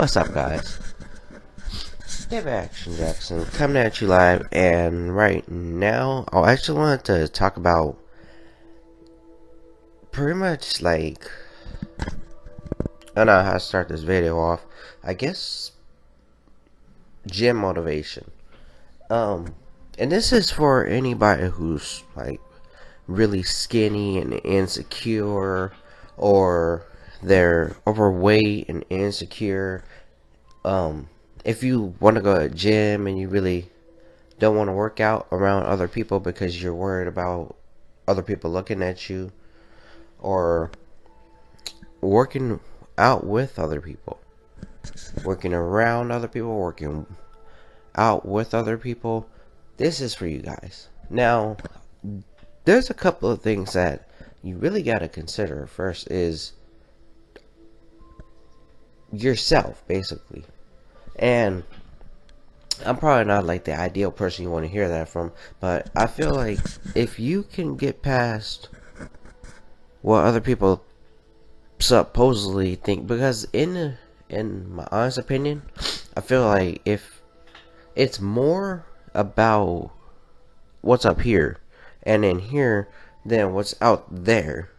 What's up, guys? Dave Action Jackson coming at you live, and right now, I actually wanted to talk about pretty much like I don't know how to start this video off. I guess gym motivation. And this is for anybody who's like really skinny and insecure, or they're overweight and insecure. If you want to go to the gym and you really don't want to work out around other people because you're worried about other people looking at you, or working out with other people, working around other people, working out with other people, this is for you guys. Now, there's a couple of things that you really got to consider. First is yourself, basically. And I'm probably not like the ideal person you want to hear that from, but I feel like if you can get past what other people supposedly think, because in my honest opinion, I feel like if it's more about what's up here and in here than what's out there.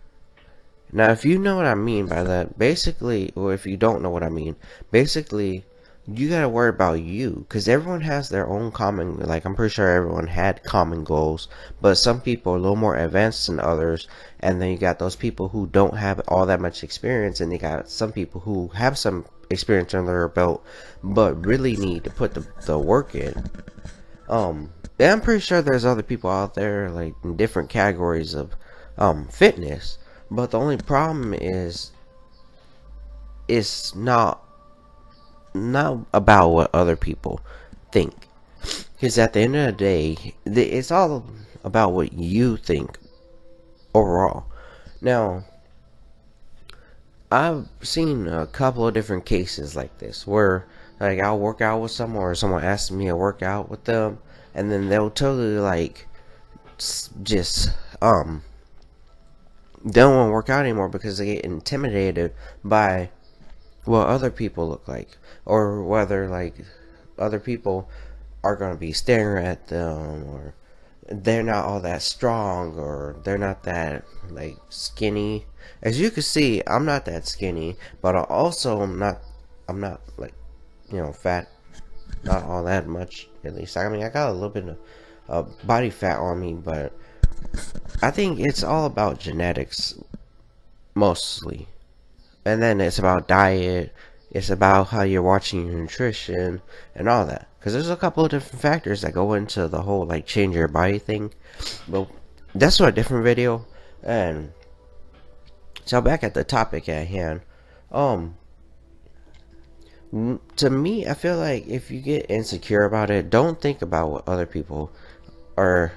Now, if you know what I mean by that, basically, or if you don't know what I mean, basically, you gotta worry about you, because everyone has their own common, like, I'm pretty sure everyone had common goals, but some people are a little more advanced than others, and then you got those people who don't have all that much experience, and you got some people who have some experience under their belt, but really need to put the work in. And I'm pretty sure there's other people out there, like, in different categories of, fitness, but the only problem is, it's not about what other people think, because at the end of the day, it's all about what you think overall. Now, I've seen a couple of different cases like this where, like, I'll work out with someone, or someone asks me to work out with them, and then they'll totally like just they don't want to work out anymore because they get intimidated by what other people look like, or whether like other people are going to be staring at them, or they're not all that strong, or they're not that like skinny. As you can see, I'm not that skinny, but I'm not like, fat, not all that much, at least. I mean, I got a little bit of body fat on me, but I think it's all about genetics mostly. And then it's about diet, it's about how you're watching your nutrition, and all that. Because there's a couple of different factors that go into the whole, like, change your body thing. But that's for a different video. And so back at the topic at hand. To me, I feel like if you get insecure about it, don't think about what other people are,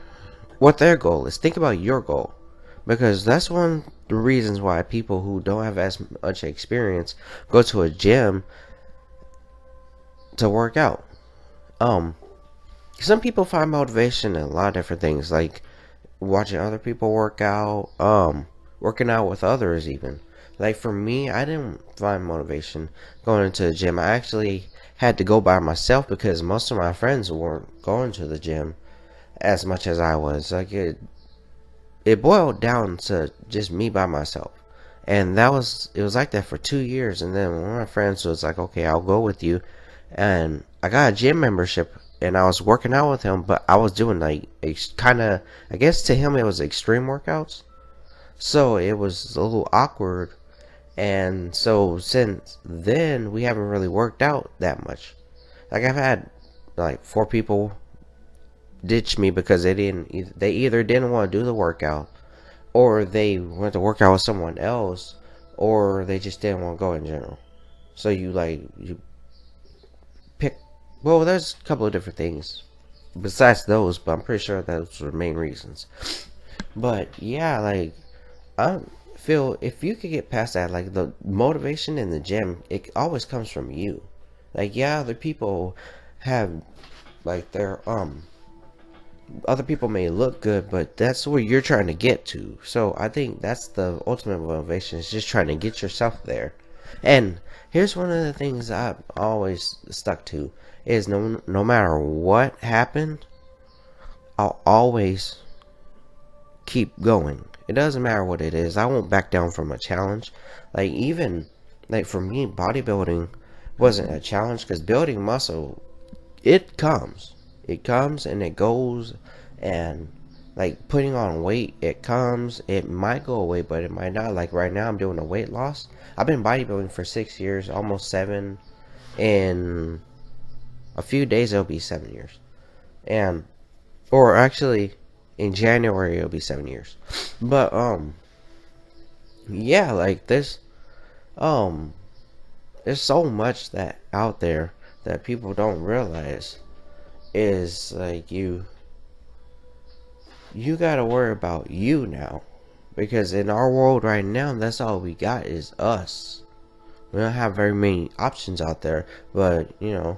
what their goal is. Think about your goal. Because that's one of the reasons why people who don't have as much experience go to a gym to work out. Some people find motivation in a lot of different things, like watching other people work out, working out with others even. Like for me, I didn't find motivation going into the gym. I actually had to go by myself because most of my friends weren't going to the gym as much as I was. Like it boiled down to just me by myself, and it was like that for 2 years. And then one of my friends was like, okay, I'll go with you, and I got a gym membership, and I was working out with him, but I was doing like kind of, I guess to him it was extreme workouts, so it was a little awkward. And so since then we haven't really worked out that much. Like I've had like 4 people ditch me because they either didn't want to do the workout, or they went to work out with someone else, or they just didn't want to go in general. So you pick, well, there's a couple of different things besides those, but I'm pretty sure those are the main reasons. But yeah, like I feel if you could get past that, like the motivation in the gym, it always comes from you. Like, yeah, other people have like their other people may look good, but that's where you're trying to get to. So I think that's the ultimate motivation, is just trying to get yourself there. And here's one of the things I've always stuck to is no matter what happened, I'll always keep going. It doesn't matter what it is. I won't back down from a challenge. Like even like for me, bodybuilding wasn't a challenge because building muscle, it comes and it goes, and like putting on weight, it comes, it might go away, but it might not. Like right now, I'm doing a weight loss. I've been bodybuilding for 6 years, almost 7. In a few days, it'll be 7 years, and or actually, in January it'll be 7 years. But yeah, like this, um, there's so much that out there that people don't realize is like you gotta worry about you now, because in our world right now, that's all we got is us. We don't have very many options out there, but you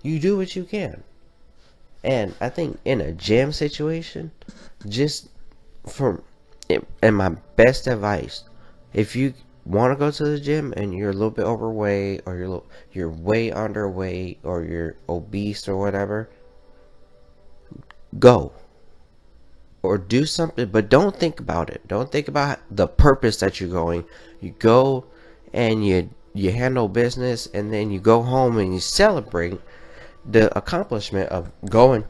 do what you can. And I think in a gym situation, just from and my best advice, if you want to go to the gym and you're a little bit overweight, or you're way underweight, or you're obese or whatever, go or do something, but don't think about it. Don't think about the purpose that you're going. You go and you handle business, and then you go home and you celebrate the accomplishment of going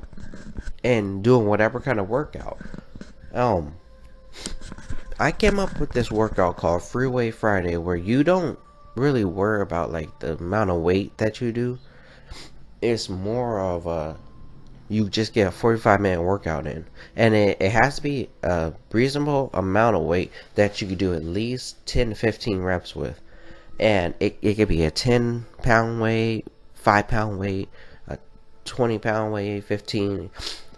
and doing whatever kind of workout. I came up with this workout called Freeway Friday, where you don't really worry about like the amount of weight that you do. It's more of a you just get a 45-minute workout in, and it has to be a reasonable amount of weight that you can do at least 10 to 15 reps with. And it could be a 10-pound weight, 5-pound weight, a 20-pound weight, 15.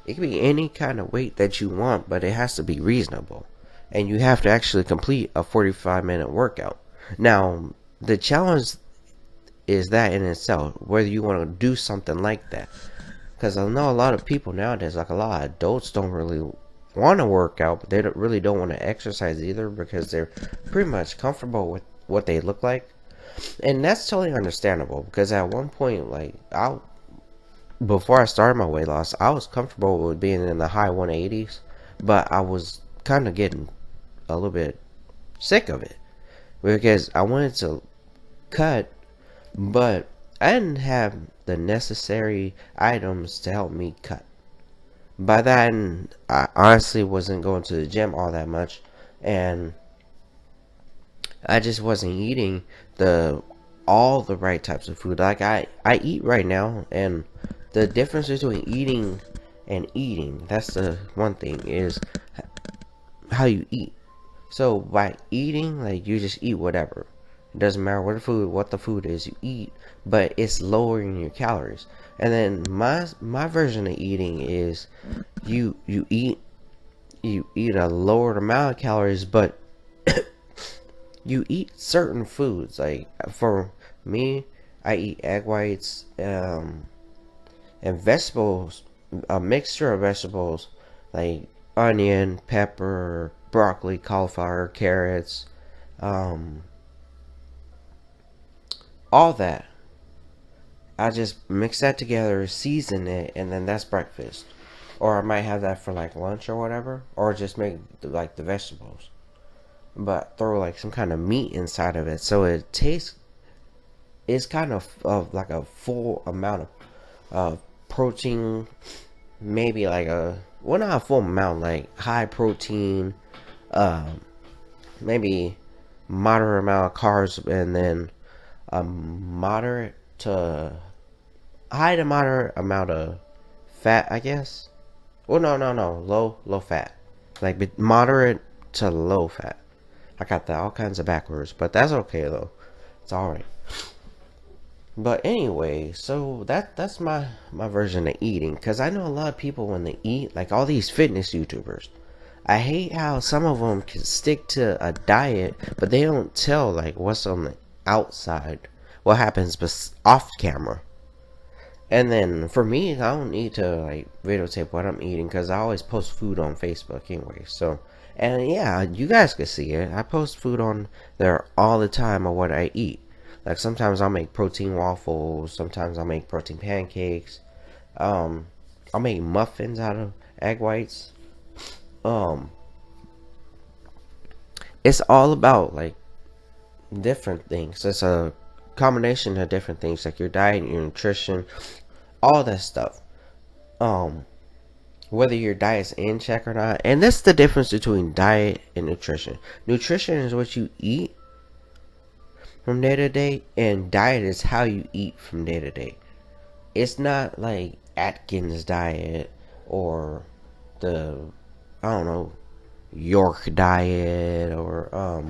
It could be any kind of weight that you want, but it has to be reasonable. And you have to actually complete a 45-minute workout. Now, the challenge is that in itself, whether you want to do something like that. Because I know a lot of people nowadays, like a lot of adults, don't really want to work out, but they really don't want to exercise either, because they're pretty much comfortable with what they look like. And that's totally understandable, because at one point, like, before I started my weight loss, I was comfortable with being in the high 180s, but I was kind of getting a little bit sick of it, because I wanted to cut, but I didn't have the necessary items to help me cut. By then, I honestly wasn't going to the gym all that much, and I just wasn't eating all the right types of food. Like I eat right now, and the difference between eating and eating, that's the one thing, is how you eat. So by eating, like, you just eat whatever. It doesn't matter what the food is, you eat, but it's lowering your calories. And then my version of eating is you eat a lower amount of calories, but you eat certain foods. Like for me, I eat egg whites, and vegetables, a mixture of vegetables like onion, pepper, broccoli, cauliflower, carrots, all that. I just mix that together, season it, and then that's breakfast. Or I might have that for like lunch or whatever, or just make like the vegetables, but throw like some kind of meat inside of it, so it tastes. It's kind of like a full amount of protein, maybe like not a full amount, like high protein, maybe moderate amount of carbs, and then a moderate to high to moderate amount of fat, I guess. Well, no, low fat, like moderate to low fat. I got that all kinds of backwards, but that's okay though. It's all right. But anyway, so that's my version of eating, because I know a lot of people when they eat, like all these fitness YouTubers, I hate how some of them can stick to a diet, but they don't tell like what's on the outside, what happens off camera. And then for me, I don't need to like videotape what I'm eating, because I always post food on Facebook anyway. So, and yeah, you guys can see it. I post food on there all the time of what I eat. Like sometimes I'll make protein waffles, sometimes I'll make protein pancakes. I'll make muffins out of egg whites. Um, it's all about like different things. It's a combination of different things, like your diet, your nutrition, all that stuff. Um, Whether your diet's in check or not, and that's the difference between diet and nutrition. Nutrition is what you eat from day to day, and diet is how you eat from day to day. It's not like Atkins diet or the, I don't know, York diet or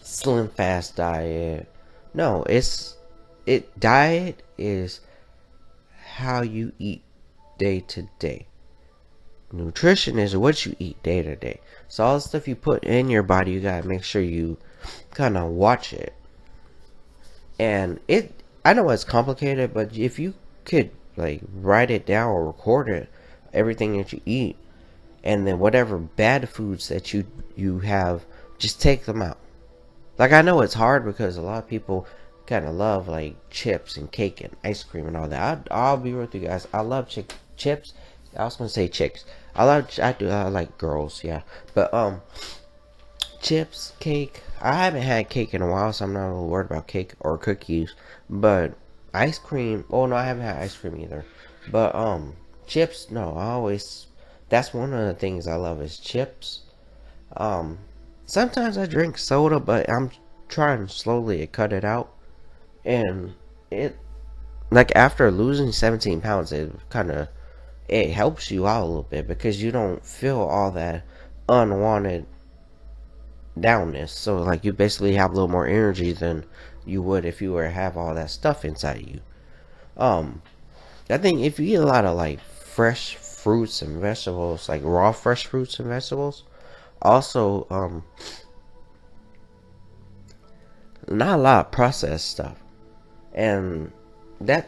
Slim Fast diet. No, diet is how you eat day to day. Nutrition is what you eat day to day. So all the stuff you put in your body, you gotta make sure you kind of watch it. And I know it's complicated, but if you could like write it down or record it, everything that you eat, and then whatever bad foods that you have, just take them out. Like, I know it's hard because a lot of people kind of love like chips and cake and ice cream and all that. I'll be with you guys. I love chips. I was gonna say chicks. I like girls, yeah. But chips, cake. I haven't had cake in a while, so I'm not really worried about cake or cookies. But ice cream. Oh no, I haven't had ice cream either. But chips. No, that's one of the things I love is chips. Sometimes I drink soda, but I'm trying slowly to cut it out. And it, like after losing 17 pounds, it helps you out a little bit because you don't feel all that unwanted downness. So like you basically have a little more energy than you would if you were to have all that stuff inside of you. I think if you eat a lot of like fresh fruits and vegetables, like raw fresh fruits and vegetables, also not a lot of processed stuff, and that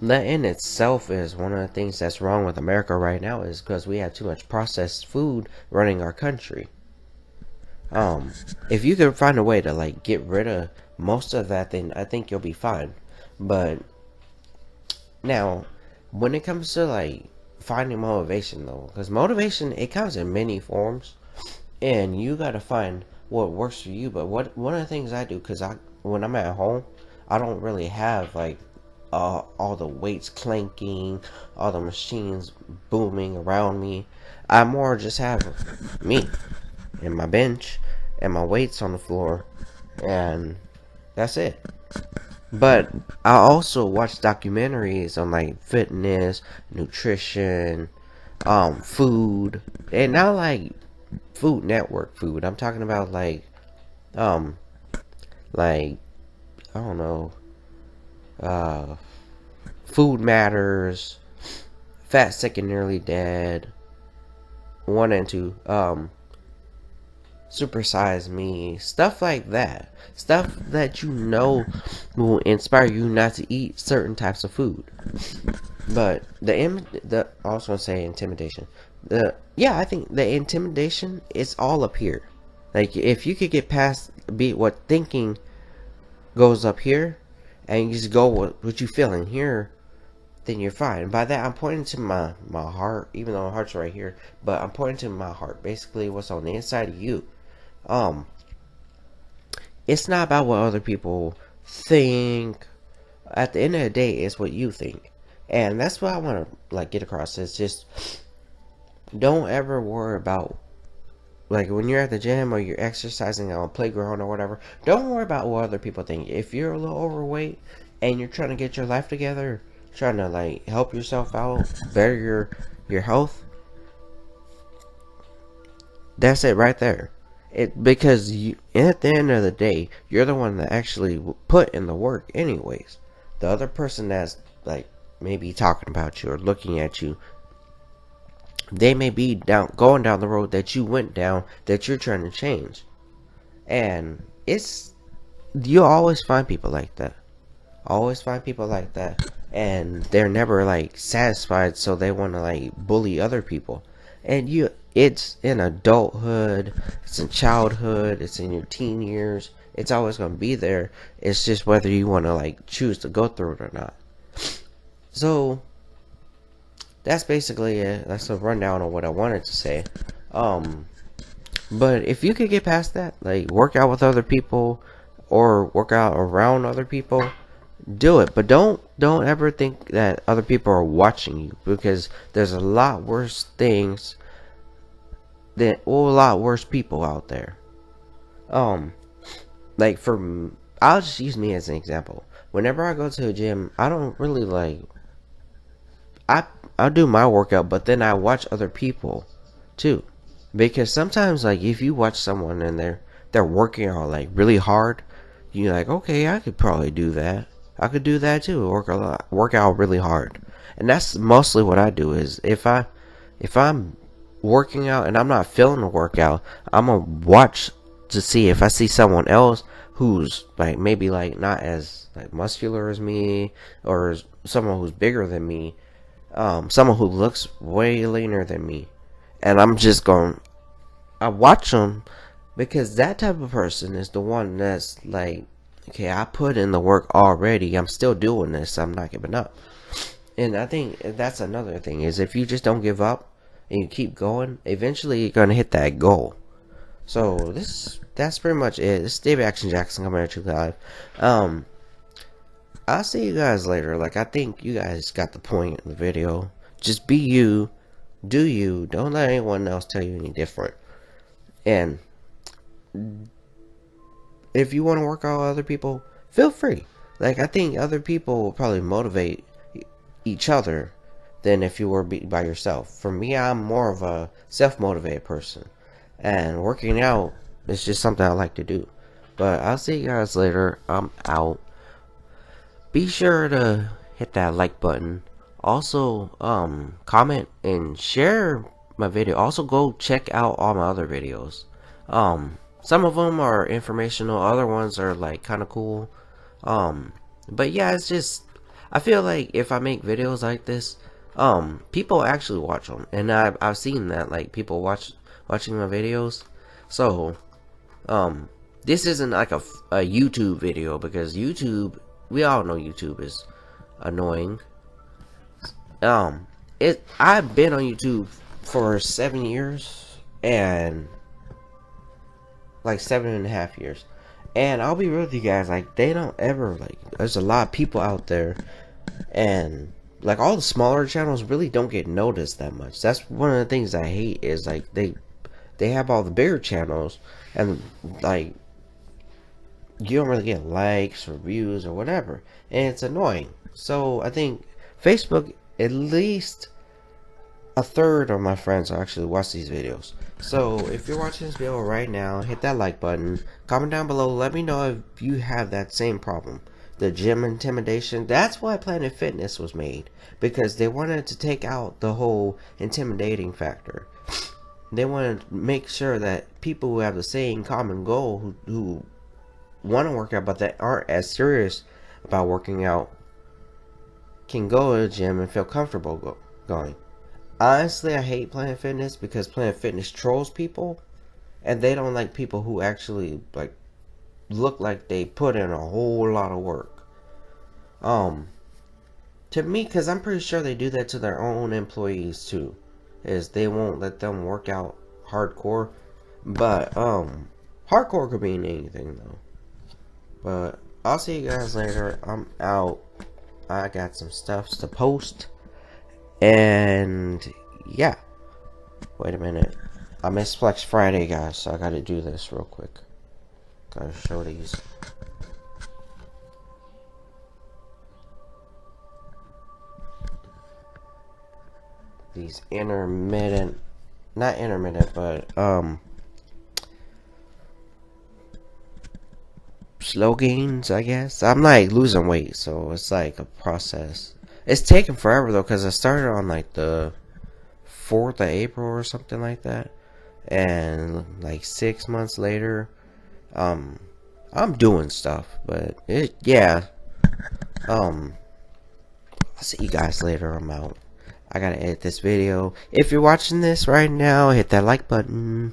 in itself is one of the things that's wrong with America right now, is because we have too much processed food running our country. If you can find a way to like get rid of most of that, then I think you'll be fine. But now, when it comes to like finding motivation though, because motivation, it comes in many forms, and you gotta find what works for you. But one of the things I do, because when I'm at home, I don't really have like all the weights clanking, all the machines booming around me. I more just have me and my bench and my weights on the floor, and that's it. But I also watch documentaries on like fitness, nutrition, food, and not like Food Network food. I'm talking about um, like I don't know, uh, Food Matters, Fat, Sick, and Nearly Dead, 1 and 2, Super Size Me, stuff like that. Stuff that you know will inspire you not to eat certain types of food. But I was gonna say intimidation. I think the intimidation is all up here. Like if you could get past what thinking goes up here, and you just go with what you feel in here, then you're fine. By that I'm pointing to my heart, even though my heart's right here. But I'm pointing to my heart, basically what's on the inside of you. It's not about what other people think. At the end of the day, it's what you think, and that's what I want to like get across. It's just don't ever worry about, like when you're at the gym or you're exercising on a playground or whatever. Don't worry about what other people think. If you're a little overweight and you're trying to get your life together, trying to like help yourself out, better your health, that's it right there. Because at the end of the day, you're the one that actually put in the work anyways. The other person that's like maybe talking about you or looking at you, they may be going down the road that you went down, that you're trying to change. And you'll always find people like that. Always find people like that. And they're never like satisfied, so they want to like bully other people. And it's in adulthood, it's in childhood, it's in your teen years, It's always gonna be there. It's just whether you want to like choose to go through it or not. So that's basically it. That's a rundown of what I wanted to say. Um, but if you could get past that, like work out with other people or work out around other people, do it. But don't ever think that other people are watching you, because there's a lot worse things than a lot worse people out there. Um, like I'll just use me as an example. Whenever I go to a gym, I don't really like I I'll do my workout, but then I watch other people too, because sometimes like if you watch someone and they're working out like really hard, you're like, okay, I could probably do that. I could do that too. Work out really hard, and that's mostly what I do. Is if I'm working out and I'm not feeling the workout, I'm gonna watch to see if I see someone else who's like maybe like not as like muscular as me, or someone who's bigger than me, someone who looks way leaner than me, and I watch them, because that type of person is the one that's like, okay, I put in the work already. I'm still doing this. I'm not giving up. And I think that's another thing, is if you just don't give up and you keep going, eventually you're gonna hit that goal. So that's pretty much it. This is David Action Jackson coming at you live. I'll see you guys later. Like, I think you guys got the point in the video. Just be you, do you. Don't let anyone else tell you any different. And if you want to work out with other people, feel free. Like, I think other people will probably motivate each other than if you were by yourself. For me, I'm more of a self-motivated person, and working out is just something I like to do. But I'll see you guys later. I'm out. Be sure to hit that like button. Also, comment and share my video. Also, go check out all my other videos. Some of them are informational, other ones are like kind of cool. But yeah, it's just, I feel like if I make videos like this, people actually watch them, and I've seen that, like, people watching my videos. So, this isn't like a YouTube video, because YouTube, we all know YouTube is annoying. I've been on YouTube for 7 years, and like 7.5 years, and I'll be real with you guys, like, they don't ever, like, there's a lot of people out there, and like all the smaller channels really don't get noticed that much. That's one of the things I hate, is like they have all the bigger channels, and like you don't really get likes or views or whatever, and it's annoying. So I think Facebook, at least a third of my friends actually watch these videos. So if you're watching this video right now, hit that like button, comment down below, let me know if you have that same problem, the gym intimidation. That's why Planet Fitness was made, because they wanted to take out the whole intimidating factor. They wanted to make sure that people who have the same common goal, who want to work out but that aren't as serious about working out, can go to the gym and feel comfortable going. Honestly, I hate Planet Fitness, because Planet Fitness trolls people, and they don't like people who actually like look like they put in a whole lot of work. To me, because I'm pretty sure they do that to their own employees too, is they won't let them work out hardcore. But hardcore could mean anything though. But I'll see you guys later. I'm out. I got some stuff to post, and yeah. Wait a minute. I missed Flex Friday, guys, so I gotta do this real quick. Gotta show these. These intermittent, not intermittent, but slow gains, I guess. I'm like losing weight, so it's like a process. It's taking forever though, because I started on like the 4th of April or something like that, and like 6 months later, I'm doing stuff. But yeah, I'll see you guys later. I'm out. I gotta edit this video. If you're watching this right now, hit that like button.